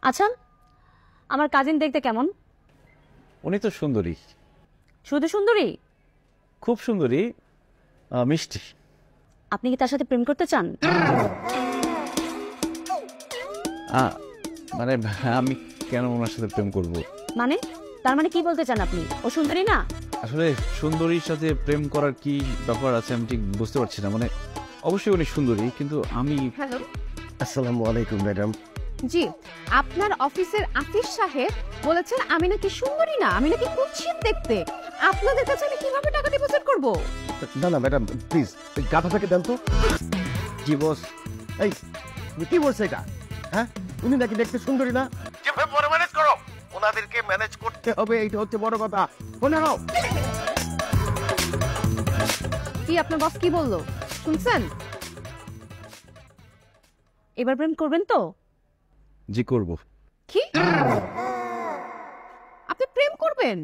আচ্ছা, আমার কাজিন দেখতে কেমন? উনি তো সুন্দরী, শুধু সুন্দরী? খুব সুন্দরী, মিষ্টি। আপনি কি তার সাথে প্রেম করতে চান? মানে আমি কেন ওনার সাথে প্রেম করব? মানে তার মানে কি বলতে চান আপনি? ও সুন্দরী না? আসলে সুন্দরীর সাথে প্রেম করার কি ব্যাপার আছে আমি ঠিক বুঝতে পারছি না। মানে অবশ্যই উনি সুন্দরী, কিন্তু আমি... হ্যালো, আসসালামু আলাইকুম ম্যাডাম। জি, আপনার অফিসের আফিস সাহেব বলেছেন আমি নাকি সুন্দরী না, আমি নাকি কুৎসিত দেখতে। আপনাদের কাছে আমি কিভাবে টাকা ডিপোজিট করব? না না ম্যাডাম, প্লিজ গাধাটাকে দেন তো। জি বস। এই তুমি কি বলছো এটা? হ্যাঁ, উনি নাকি দেখতে সুন্দরী না? যেভাবে বড় ম্যানেজ করো, ওনাদেরকে ম্যানেজ করতে হবে, এইটা হচ্ছে বড় কথা। মনে রাখো। কি আপনার বস কি বললো শুনছেন? এবার প্রেম করবেন তো? জি করব। কি আপনি প্রেম করবেন?